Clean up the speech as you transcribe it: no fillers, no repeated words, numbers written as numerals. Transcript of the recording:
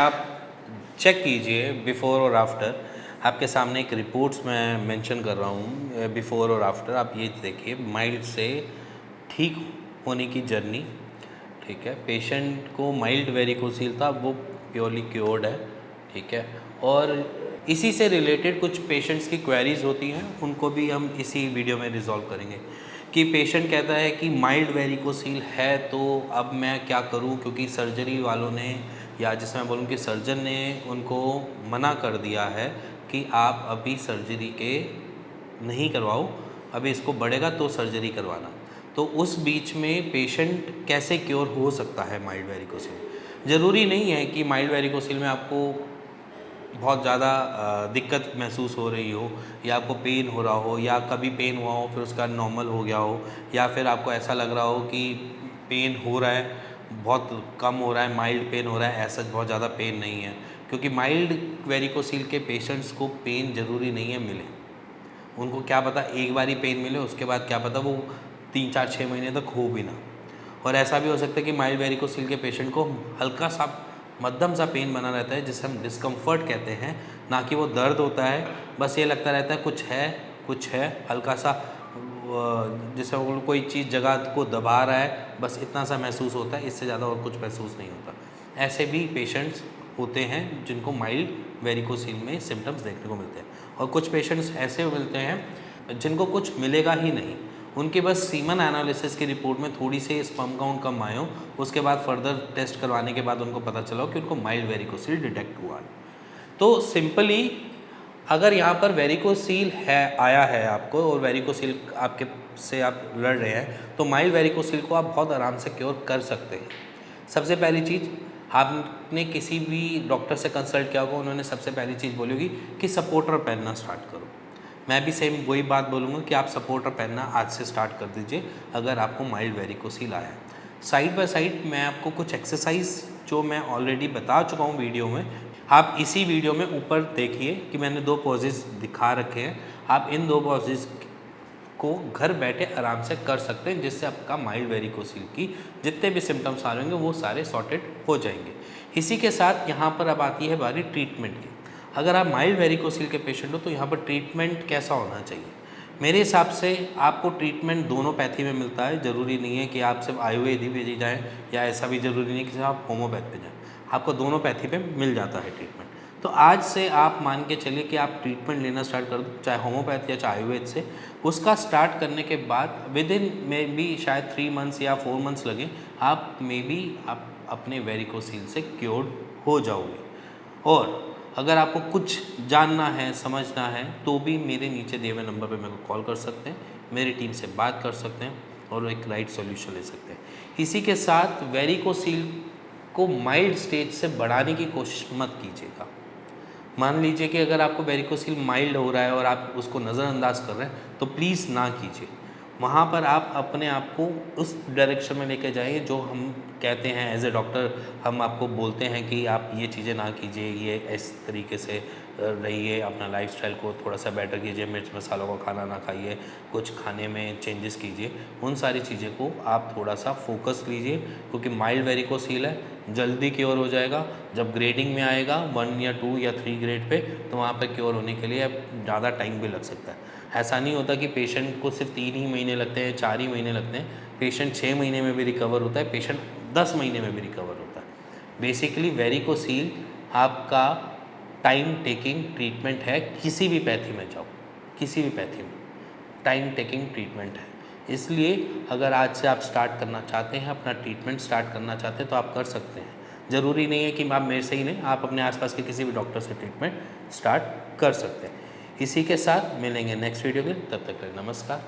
आप चेक कीजिए बिफ़ोर और आफ्टर। आपके सामने एक रिपोर्ट्स मैं मेंशन कर रहा हूँ बिफ़ोर और आफ्टर। आप ये देखिए, माइल्ड से ठीक होने की जर्नी, ठीक है। पेशेंट को माइल्ड वेरिकोसील था, वो प्योरली क्योर्ड है, ठीक है। और इसी से रिलेटेड कुछ पेशेंट्स की क्वेरीज होती हैं, उनको भी हम इसी वीडियो में रिजॉल्व करेंगे। कि पेशेंट कहता है कि माइल्ड वेरिकोसील है तो अब मैं क्या करूं, क्योंकि सर्जरी वालों ने, या जिसे मैं बोलूँ कि सर्जन ने उनको मना कर दिया है कि आप अभी सर्जरी के नहीं करवाओ, अभी इसको बढ़ेगा तो सर्जरी करवाना। तो उस बीच में पेशेंट कैसे क्योर हो सकता है माइल्ड वेरिकोसील? ज़रूरी नहीं है कि माइल्ड वेरिकोसील में आपको बहुत ज़्यादा दिक्कत महसूस हो रही हो, या आपको पेन हो रहा हो, या कभी पेन हुआ हो फिर उसका नॉर्मल हो गया हो, या फिर आपको ऐसा लग रहा हो कि पेन हो रहा है, बहुत कम हो रहा है, माइल्ड पेन हो रहा है, ऐसा बहुत ज़्यादा पेन नहीं है। क्योंकि माइल्ड वेरिकोसील के पेशेंट्स को पेन ज़रूरी नहीं है मिले। उनको क्या पता एक बार ही पेन मिले, उसके बाद क्या पता वो 3 4 6 महीने तक हो भी ना। और ऐसा भी हो सकता है कि माइल्ड वेरिकोसील के पेशेंट को हल्का सा मध्यम सा पेन बना रहता है, जिसे हम डिस्कम्फर्ट कहते हैं, ना कि वो दर्द होता है। बस ये लगता रहता है कुछ है हल्का सा, जैसे कोई चीज़ जगह को दबा रहा है, बस इतना सा महसूस होता है, इससे ज़्यादा और कुछ महसूस नहीं होता। ऐसे भी पेशेंट्स होते हैं जिनको माइल्ड वेरिकोसील में सिम्टम्स देखने को मिलते हैं। और कुछ पेशेंट्स ऐसे मिलते हैं जिनको कुछ मिलेगा ही नहीं, उनके बस सीमन एनालिसिस की रिपोर्ट में थोड़ी सी स्पर्म काउंट कम आए हो, उसके बाद फर्दर टेस्ट करवाने के बाद उनको पता चला कि उनको माइल्ड वेरिकोसील डिटेक्ट हुआ है। तो सिंपली अगर यहाँ पर वेरिकोसील है, आया है आपको, और वेरिकोसील आपके से आप लड़ रहे हैं, तो माइल्ड वेरिकोसील को आप बहुत आराम से क्योर कर सकते हैं। सबसे पहली चीज़, आपने किसी भी डॉक्टर से कंसल्ट किया होगा, उन्होंने सबसे पहली चीज़ बोली होगी कि सपोर्टर पहनना स्टार्ट करो। मैं भी सेम वही बात बोलूँगा कि आप सपोर्टर पहनना आज से स्टार्ट कर दीजिए अगर आपको माइल्ड वेरिकोसील आया है। साइड बाय साइड मैं आपको कुछ एक्सरसाइज जो मैं ऑलरेडी बता चुका हूँ वीडियो में, आप इसी वीडियो में ऊपर देखिए कि मैंने 2 पॉजेज दिखा रखे हैं। आप इन 2 पॉजेज को घर बैठे आराम से कर सकते हैं, जिससे आपका माइल्ड वेरिकोसील की जितने भी सिम्टम्स आ रहे होंगे वो सारे सॉर्टेड हो जाएंगे। इसी के साथ यहाँ पर अब आती है बारी ट्रीटमेंट की। अगर आप माइल्ड वेरिकोसील के पेशेंट हो तो यहाँ पर ट्रीटमेंट कैसा होना चाहिए? मेरे हिसाब से आपको ट्रीटमेंट दोनों पैथी में मिलता है। ज़रूरी नहीं है कि आप सिर्फ आयुर्वेद ही भेजी जाएँ, या ऐसा भी ज़रूरी नहीं कि सिर्फ आप होम्योपैथ पे जाएँ। आपको दोनों पैथी पे मिल जाता है ट्रीटमेंट। तो आज से आप मान के चलिए कि आप ट्रीटमेंट लेना स्टार्ट कर दो, चाहे होम्योपैथ या चाहे आयुर्वेद से। उसका स्टार्ट करने के बाद विद इन में भी शायद 3 मंथ्स या 4 मंथ्स लगे, आप मे बी आप अपने वेरिकोसील से क्योर्ड हो जाओगे। और अगर आपको कुछ जानना है, समझना है, तो भी मेरे नीचे दिए हुए नंबर पे मेरे को कॉल कर सकते हैं, मेरी टीम से बात कर सकते हैं और एक राइट सॉल्यूशन ले सकते हैं। इसी के साथ वेरिकोसील को माइल्ड स्टेज से बढ़ाने की कोशिश मत कीजिएगा। मान लीजिए कि अगर आपको वेरिकोसील माइल्ड हो रहा है और आप उसको नज़रअंदाज कर रहे हैं, तो प्लीज़ ना कीजिए। वहाँ पर आप अपने आप को उस डायरेक्शन में लेके जाइए जो हम कहते हैं एज ए डॉक्टर, हम आपको बोलते हैं कि आप ये चीज़ें ना कीजिए, ये इस तरीके से रहिए, अपना लाइफस्टाइल को थोड़ा सा बेटर कीजिए, मिर्च मसालों का खाना ना खाइए, कुछ खाने में चेंजेस कीजिए। उन सारी चीज़ें को आप थोड़ा सा फोकस लीजिए, क्योंकि माइल्ड वेरिकोसील है, जल्दी क्योर हो जाएगा। जब ग्रेडिंग में आएगा 1 या 2 या 3 ग्रेड पे, तो वहाँ पर क्योर होने के लिए ज़्यादा टाइम भी लग सकता है। ऐसा नहीं होता कि पेशेंट को सिर्फ 3 ही महीने लगते हैं, 4 ही महीने लगते हैं। पेशेंट 6 महीने में भी रिकवर होता है, पेशेंट 10 महीने में भी रिकवर होता है। बेसिकली वेरिकोसील आपका टाइम टेकिंग ट्रीटमेंट है। किसी भी पैथी में जाओ, किसी भी पैथी में टाइम टेकिंग ट्रीटमेंट है। इसलिए अगर आज से आप स्टार्ट करना चाहते हैं, अपना ट्रीटमेंट स्टार्ट करना चाहते हैं, तो आप कर सकते हैं। ज़रूरी नहीं है कि आप मेरे से ही नहीं, आप अपने आसपास के किसी भी डॉक्टर से ट्रीटमेंट स्टार्ट कर सकते हैं। इसी के साथ मिलेंगे नेक्स्ट वीडियो में, तब तक के लिए नमस्कार।